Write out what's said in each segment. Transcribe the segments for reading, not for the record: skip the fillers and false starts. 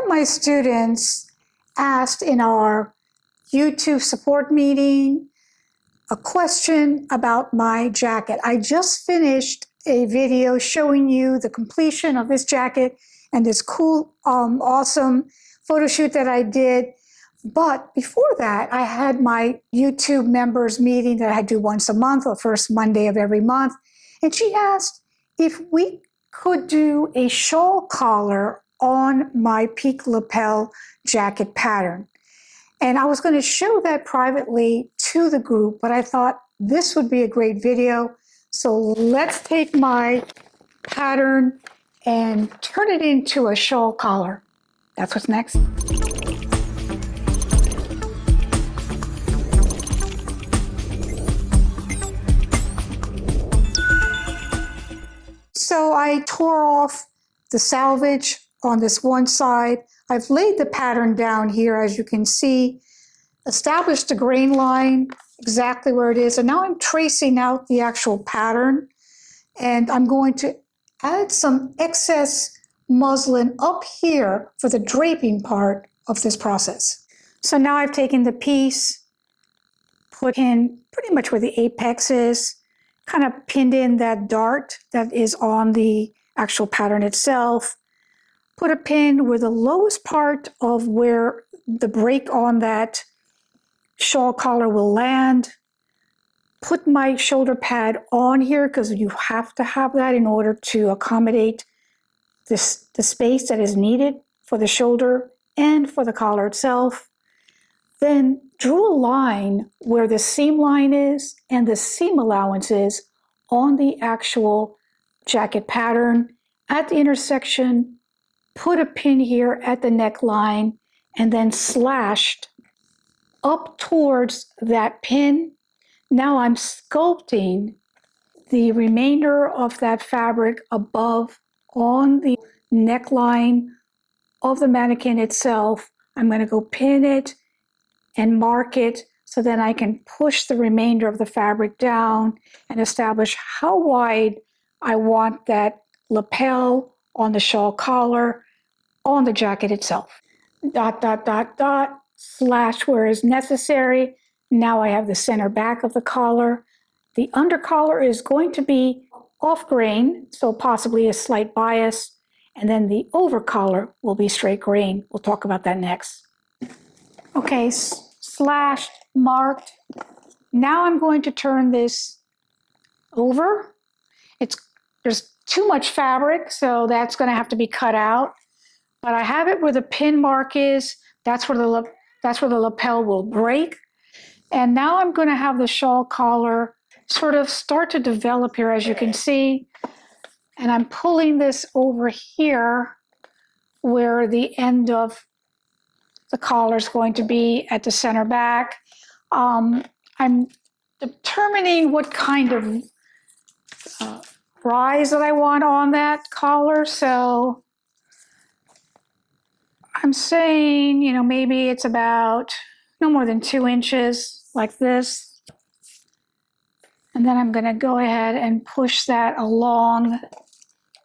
my students asked in our YouTube support meeting a question about my jacket. I just finished a video showing you the completion of this jacket and this cool, awesome photo shoot that I did. But before that, I had my YouTube members meeting that I do once a month, or first Monday of every month. And she asked if we could do a shawl collar on my peak lapel jacket pattern. And I was going to show that privately to the group, but I thought this would be a great video. So let's take my pattern and turn it into a shawl collar. That's what's next. So I tore off the salvage on this one side. I've laid the pattern down here, as you can see, established the grain line exactly where it is. And now I'm tracing out the actual pattern. And I'm going to add some excess muslin up here for the draping part of this process. So now I've taken the piece, put in pretty much where the apex is, kind of pinned in that dart that is on the actual pattern itself, put a pin where the lowest part of where the break on that shawl collar will land, put my shoulder pad on here because you have to have that in order to accommodate the space that is needed for the shoulder and for the collar itself. Then drew a line where the seam line is and the seam allowance is on the actual jacket pattern. At the intersection, put a pin here at the neckline and then slashed up towards that pin. Now I'm sculpting the remainder of that fabric above on the neckline of the mannequin itself. I'm going to go pin it and mark it so then I can push the remainder of the fabric down and establish how wide I want that lapel on the shawl collar on the jacket itself. Dot, dot, dot, dot, slash where is necessary. Now I have the center back of the collar. The under collar is going to be off grain, so possibly a slight bias, and then the over collar will be straight grain. We'll talk about that next. Okay, slashed, marked. Now I'm going to turn this over. There's too much fabric, so that's going to have to be cut out. But I have it where the pin mark is. That's where the lapel will break. And now I'm going to have the shawl collar sort of start to develop here, as you can see. And I'm pulling this over here where the end of the collar is going to be at the center back. I'm determining what kind of rise that I want on that collar. So I'm saying, maybe it's about no more than 2 inches like this. And then I'm going to go ahead and push that along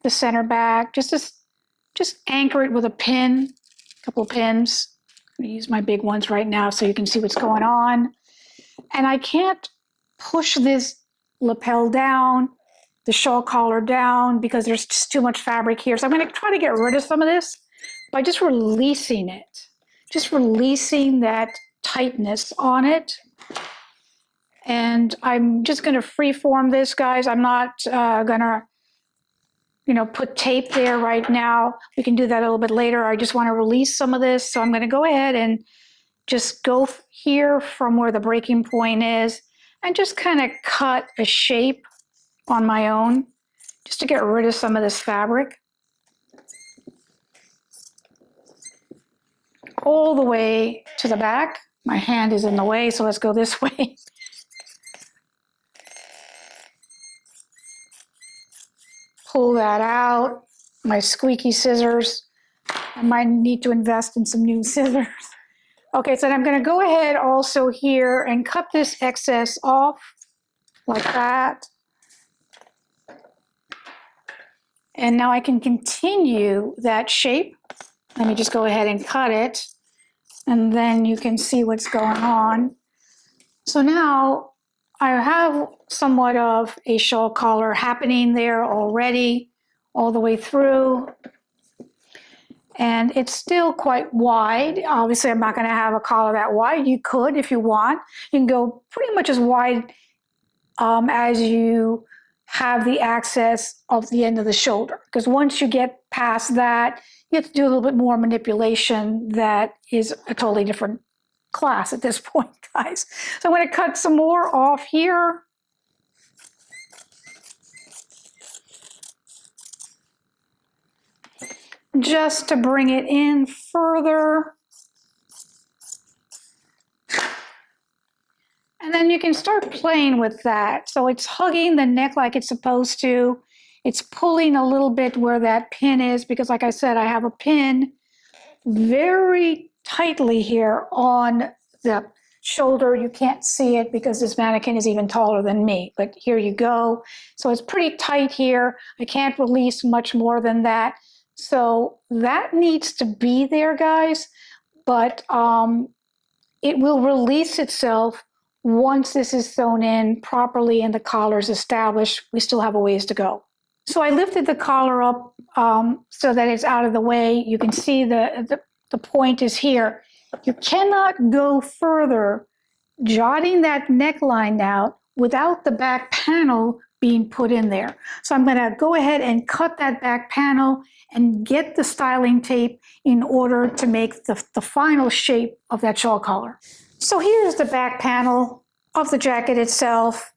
the center back. Just anchor it with a pin, a couple of pins. I'm going to use my big ones right now so you can see what's going on. And I can't push this lapel down, the shawl collar down, because there's just too much fabric here. So I'm going to try to get rid of some of this by just releasing it, just releasing that tightness on it. And I'm just going to freeform this, guys. I'm not going to, put tape there right now. We can do that a little bit later. I just want to release some of this. So I'm going to go ahead and just go here from where the breaking point is and just kind of cut a shape on my own just to get rid of some of this fabric. All the way to the back. My hand is in the way, so let's go this way. Pull that out. My squeaky scissors. I might need to invest in some new scissors. Okay, so then I'm going to go ahead also here and cut this excess off like that. And now I can continue that shape Let me just go ahead and cut it, and then you can see what's going on. So now I have somewhat of a shawl collar happening there already, all the way through. And it's still quite wide. Obviously, I'm not going to have a collar that wide. You could if you want. You can go pretty much as wide as you have the access of the end of the shoulder. Because once you get past that, you have to do a little bit more manipulation that is a totally different class at this point, guys. So I'm going to cut some more off here. Just to bring it in further. And then you can start playing with that. So it's hugging the neck like it's supposed to. It's pulling a little bit where that pin is, because like I said, I have a pin very tightly here on the shoulder. You can't see it because this mannequin is even taller than me, but here you go. So it's pretty tight here. I can't release much more than that. So that needs to be there, guys, but it will release itself once this is sewn in properly and the collar is established. We still have a ways to go. So I lifted the collar up so that it's out of the way. You can see the point is here. You cannot go further jotting that neckline out without the back panel being put in there. So I'm going to go ahead and cut that back panel and get the styling tape in order to make the final shape of that shawl collar. So here's the back panel of the jacket itself.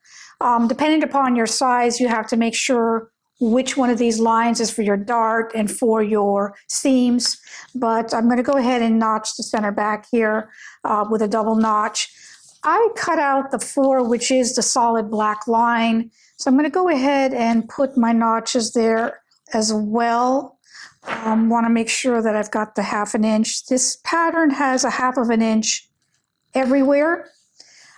Depending upon your size, you have to make sure which one of these lines is for your dart and for your seams. But I'm going to go ahead and notch the center back here with a double notch. I cut out the 4, which is the solid black line. So I'm going to go ahead and put my notches there as well. Want to make sure that I've got the 1/2 inch. This pattern has a 1/2 inch everywhere.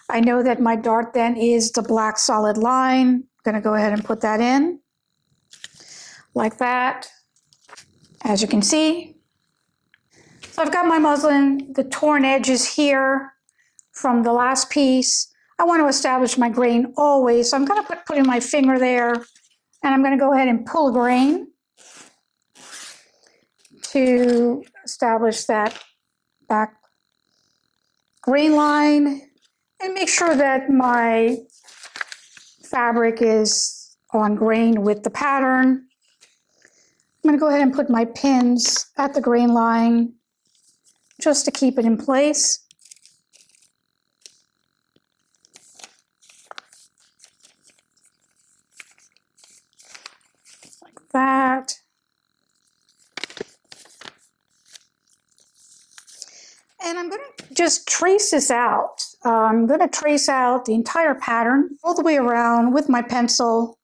I know that my dart then is the black solid line. I'm going to go ahead and put that in like that, as you can see. So I've got my muslin, the torn edges here from the last piece. I want to establish my grain always, so I'm going to put in my finger there, and I'm going to go ahead and pull a grain to establish that back grain line, and make sure that my fabric is on grain with the pattern. I'm going to go ahead and put my pins at the grain line just to keep it in place. Like that. And I'm going to just trace this out. I'm going to trace out the entire pattern all the way around with my pencil.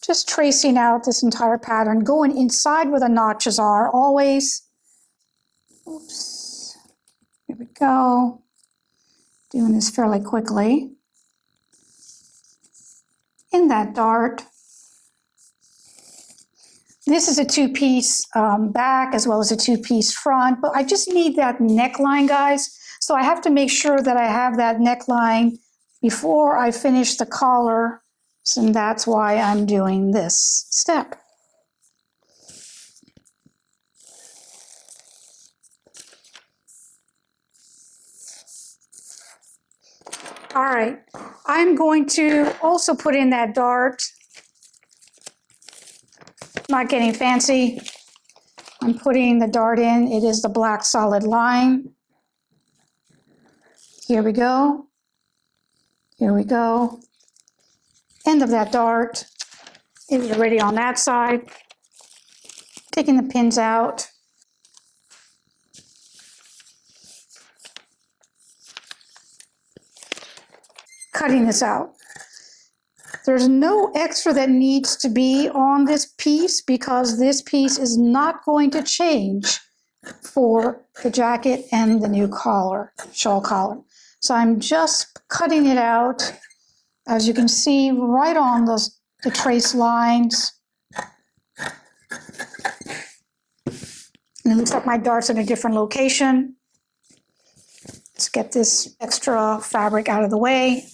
Just tracing out this entire pattern, going inside where the notches are always. Oops. Here we go. Doing this fairly quickly. In that dart. This is a 2-piece back as well as a 2-piece front, but I just need that neckline, guys. So I have to make sure that I have that neckline before I finish the collar. And that's why I'm doing this step. All right, I'm going to also put in that dart. Not getting fancy. I'm putting the dart in. It is the black solid line. Here we go. Here we go. End of that dart is already on that side. Taking the pins out. Cutting this out. There's no extra that needs to be on this piece because this piece is not going to change for the jacket and the new collar, shawl collar. So I'm just cutting it out, as you can see, right on the trace lines. And it looks like my dart's in a different location. Let's get this extra fabric out of the way.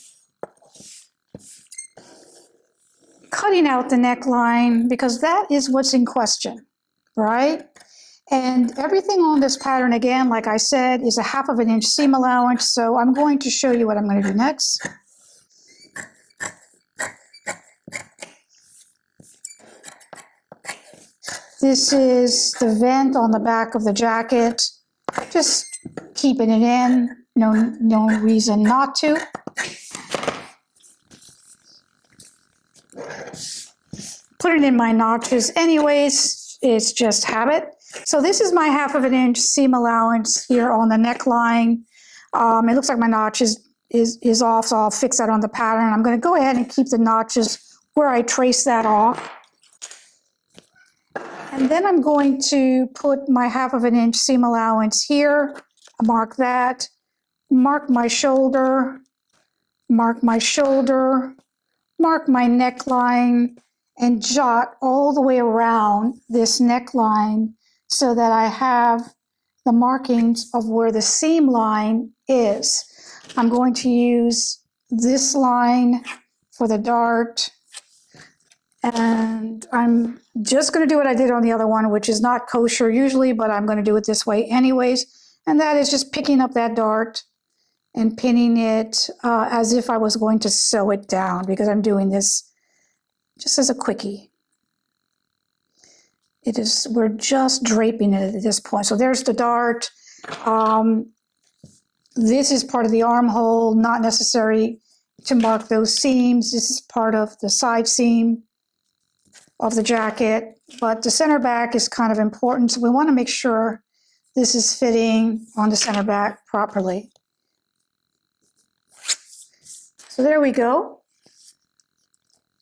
Cutting out the neckline because that is what's in question, right? And everything on this pattern, again, like I said, is a 1/2 inch seam allowance. So I'm going to show you what I'm going to do next. This is the vent on the back of the jacket. Just keeping it in, no reason not to. Put it in my notches anyways, it's just habit. So this is my 1/2 inch seam allowance here on the neckline. It looks like my notch is off, so I'll fix that on the pattern. I'm going to go ahead and keep the notches where I trace that off. And then I'm going to put my 1/2 inch seam allowance here, mark that, mark my shoulder, mark my shoulder, mark my neckline, and jot all the way around this neckline so that I have the markings of where the seam line is. I'm going to use this line for the dart, and I'm just going to do what I did on the other one, which is not kosher usually, but I'm going to do it this way anyways, and that is just picking up that dart and pinning it as if I was going to sew it down, because I'm doing this just as a quickie. We're just draping it at this point. So there's the dart. This is part of the armhole, not necessary to mark those seams. This is part of the side seam of the jacket, but the center back is kind of important. So we want to make sure this is fitting on the center back properly. So there we go.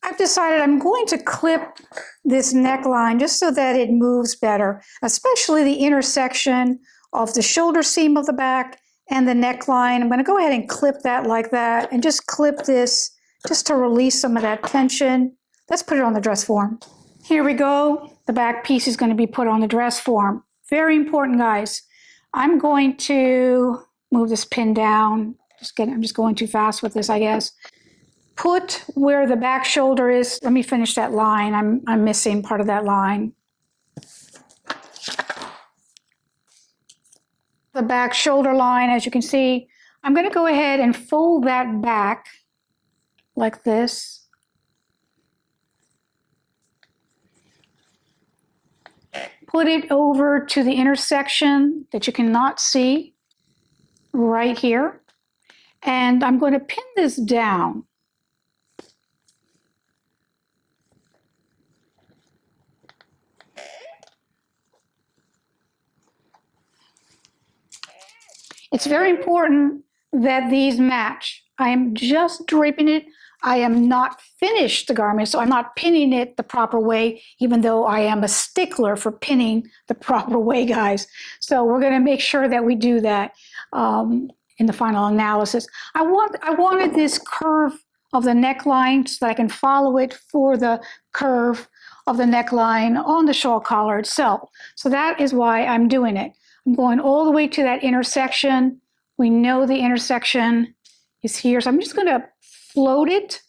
I've decided I'm going to clip this neckline just so that it moves better, especially the intersection of the shoulder seam of the back and the neckline. I'm going to go ahead and clip that like that and just clip this just to release some of that tension. Let's put it on the dress form. Here we go. The back piece is going to be put on the dress form. Very important, guys. I'm going to move this pin down. I'm just going too fast with this, I guess. Put where the back shoulder is. Let me finish that line. I'm missing part of that line. The back shoulder line, as you can see, I'm going to go ahead and fold that back like this. Put it over to the intersection that you cannot see right here. And I'm going to pin this down. It's very important that these match. I am just draping it. I am not finished the garment, so I'm not pinning it the proper way, even though I am a stickler for pinning the proper way, guys. So we're going to make sure that we do that in the final analysis. I wanted this curve of the neckline so that I can follow it for the curve of the neckline on the shawl collar itself. So that is why I'm doing it. I'm going all the way to that intersection. We know the intersection is here. So I'm just going to float it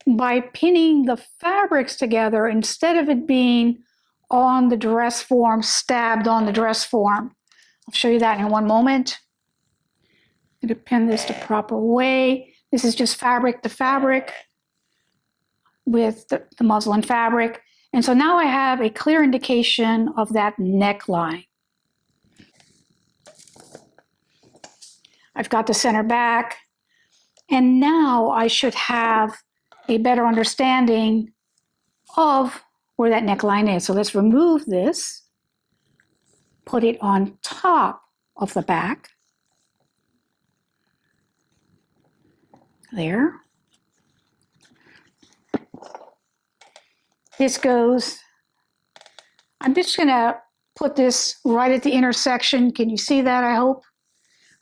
by pinning the fabrics together instead of it being on the dress form, stabbed on the dress form. I'll show you that in one moment. I'm going to pin this the proper way. This is just fabric to fabric with the muslin fabric. And so now I have a clear indication of that neckline. I've got the center back, and now I should have a better understanding of where that neckline is. So let's remove this, put it on top of the back. There. This goes, I'm just gonna put this right at the intersection. Can you see that, I hope?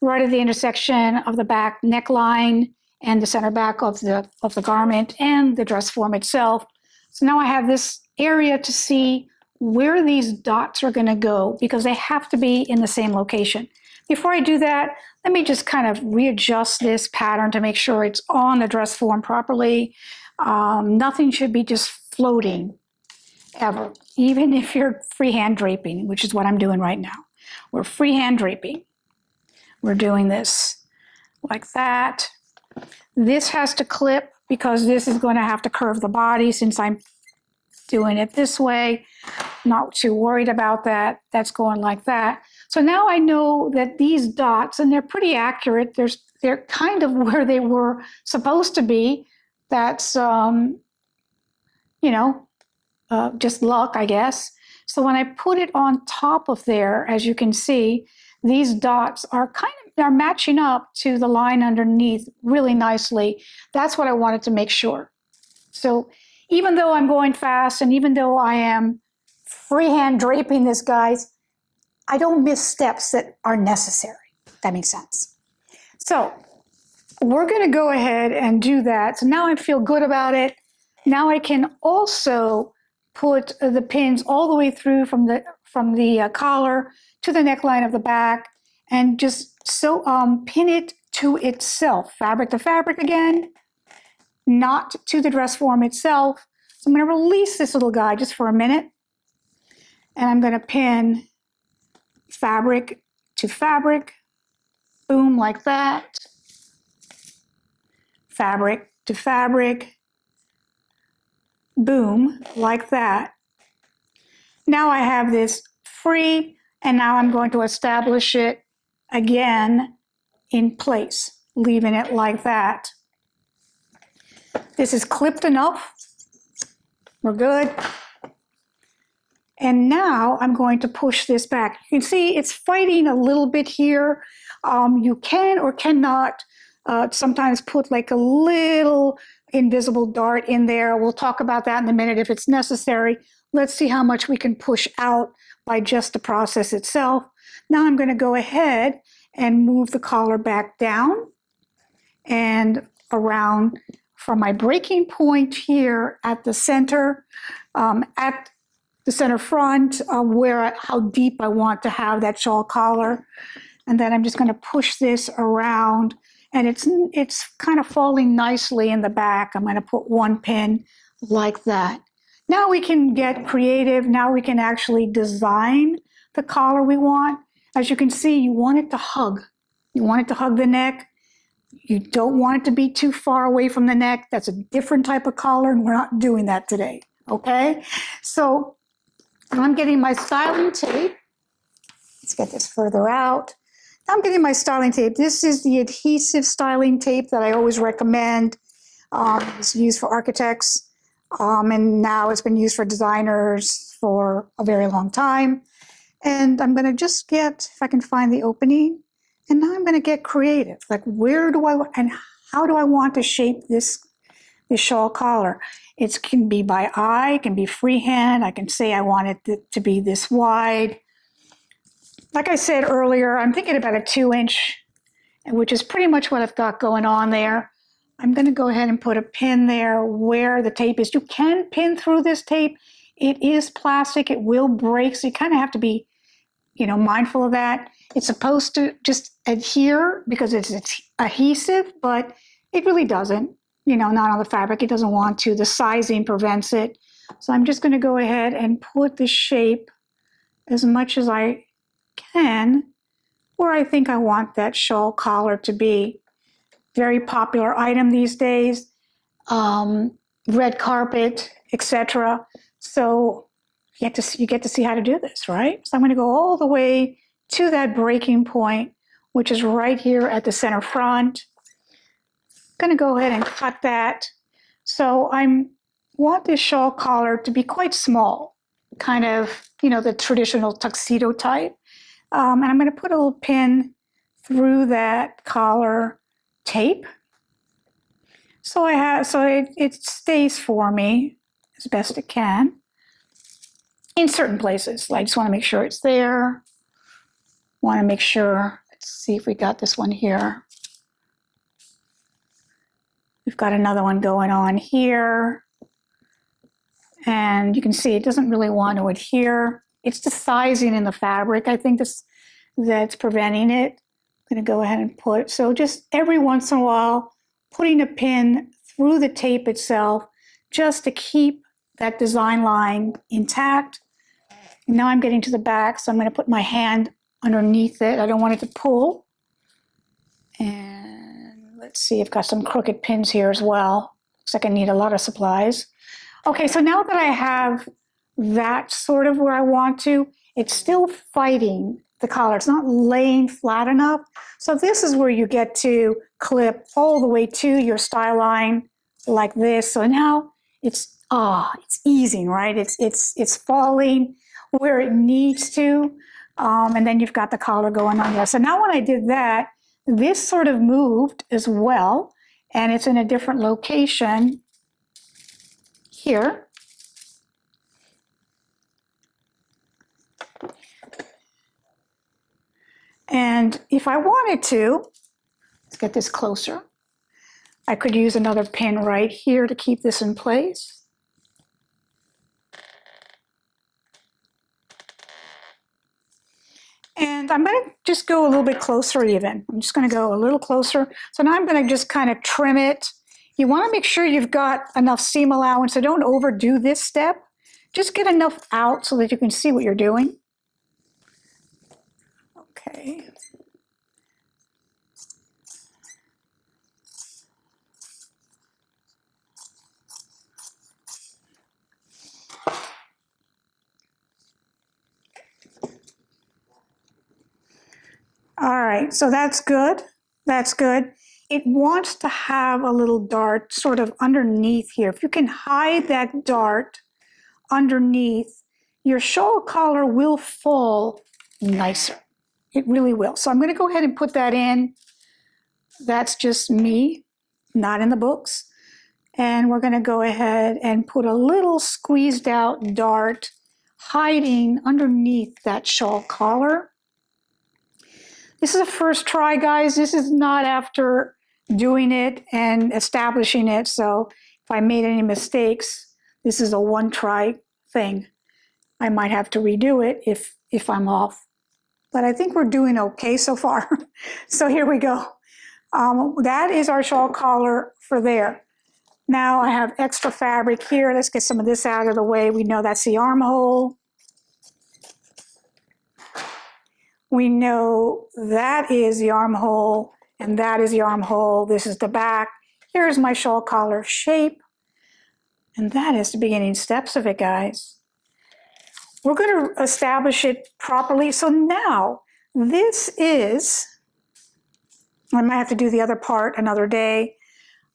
Right at the intersection of the back neckline and the center back of the garment and the dress form itself. So now I have this area to see where these dots are going to go because they have to be in the same location. Before I do that, let me just kind of readjust this pattern to make sure it's on the dress form properly. Nothing should be just floating ever, even if you're freehand draping, which is what I'm doing right now. We're freehand draping. We're doing this like that. This has to clip because this is going to have to curve the body since I'm doing it this way. Not too worried about that. That's going like that. So now I know that these dots, and they're pretty accurate, they're kind of where they were supposed to be. That's, just luck, I guess. So when I put it on top of there, as you can see, these dots are they're matching up to the line underneath really nicely. That's what I wanted to make sure. So even though I'm going fast and even though I am freehand draping this, guys, I don't miss steps that are necessary. That makes sense. So we're going to go ahead and do that. So now I feel good about it. Now I can also put the pins all the way through from the collar to the neckline of the back and just pin it to itself, fabric to fabric again, not to the dress form itself. So I'm going to release this little guy just for a minute, and I'm going to pin fabric to fabric, boom, like that, fabric to fabric, boom, like that. Now I have this free, and now I'm going to establish it again in place, leaving it like that. This is clipped enough. We're good. And now I'm going to push this back. You can see it's fighting a little bit here. You can or cannot sometimes put like a little invisible dart in there. We'll talk about that in a minute if it's necessary. Let's see how much we can push out by just the process itself. Now I'm going to go ahead and move the collar back down and around from my breaking point here at the center, at the center front, how deep I want to have that shawl collar. And then I'm just going to push this around, and it's kind of falling nicely in the back. I'm going to put one pin like that. Now we can get creative. Now we can actually design the collar we want. As you can see, you want it to hug. You want it to hug the neck. You don't want it to be too far away from the neck. That's a different type of collar, and we're not doing that today, okay? So I'm getting my styling tape. Let's get this further out. I'm getting my styling tape. This is the adhesive styling tape that I always recommend. It's used for architects, and now it's been used for designers for a very long time. And I'm going to just get, if I can find the opening, and now I'm going to get creative. Like, where do I, and how do I want to shape this shawl collar? It can be by eye, it can be freehand. I can say I want it to be this wide. Like I said earlier, I'm thinking about a 2-inch, which is pretty much what I've got going on there. I'm going to go ahead and put a pin there where the tape is. You can pin through this tape. It is plastic. It will break, so you kind of have to be, mindful of that. It's supposed to just adhere because it's adhesive, but it really doesn't. Not on the fabric. It doesn't want to. The sizing prevents it. So I'm just going to go ahead and put the shape as much as I can where I think I want that shawl collar to be. Very popular item these days. Red carpet, etc. So you get to see how to do this, right? So I'm going to go all the way to that breaking point, which is right here at the center front. I'm going to go ahead and cut that. So I want this shawl collar to be quite small, kind of, the traditional tuxedo type. And I'm going to put a little pin through that collar tape. So it stays for me as best it can in certain places. I just want to make sure it's there. Want to make sure, let's see if we got this one here. We've got another one going on here. And you can see it doesn't really want to adhere. It's the sizing in the fabric, I think, that's preventing it. I'm going to go ahead and put, so just every once in a while, putting a pin through the tape itself just to keep that design line intact. And now I'm getting to the back, so I'm going to put my hand underneath it. I don't want it to pull. And let's see, I've got some crooked pins here as well. Looks like I need a lot of supplies. Okay, so now that I have that sort of where I want to, it's still fighting the collar. It's not laying flat enough. So this is where you get to clip all the way to your style line like this. So now it's easing, right? It's falling where it needs to. And then you've got the collar going on there. So now when I did that, this sort of moved as well, and it's in a different location here. And if I wanted to, let's get this closer. I could use another pin right here to keep this in place. And I'm going to just go a little bit closer even. I'm just going to go a little closer. So now I'm going to just kind of trim it. You want to make sure you've got enough seam allowance, so don't overdo this step. Just get enough out so that you can see what you're doing. Okay. All right, so that's good. That's good. It wants to have a little dart sort of underneath here. If you can hide that dart underneath, your shawl collar will fall nicer. It really will. So I'm going to go ahead and put that in. That's just me, not in the books. And we're going to go ahead and put a little squeezed out dart hiding underneath that shawl collar. This is a first try, guys. This is not after doing it and establishing it. So if I made any mistakes, this is a one try thing. I might have to redo it if I'm off. But I think we're doing okay so far. So here we go. That is our shawl collar for there. Now I have extra fabric here. Let's get some of this out of the way. We know that's the armhole. We know that is the armhole, and that is the armhole. This is the back. Here's my shawl collar shape. And that is the beginning steps of it, guys. We're going to establish it properly. So now this is, I might have to do the other part another day.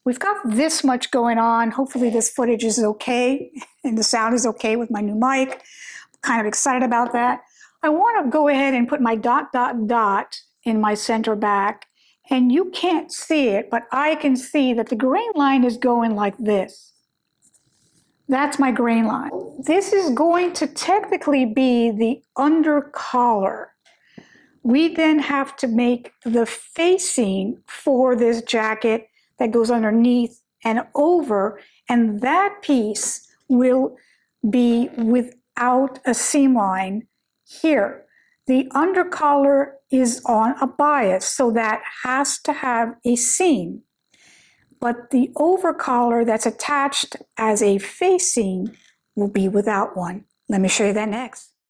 We've got this much going on. Hopefully this footage is okay and the sound is okay with my new mic. I'm kind of excited about that. I want to go ahead and put my dot, dot, dot in my center back. And you can't see it, but I can see that the grain line is going like this. That's my grain line. This is going to technically be the under collar. We then have to make the facing for this jacket that goes underneath and over, and that piece will be without a seam line here. The under collar is on a bias, so that has to have a seam. But the over collar that's attached as a facing will be without one. Let me show you that next.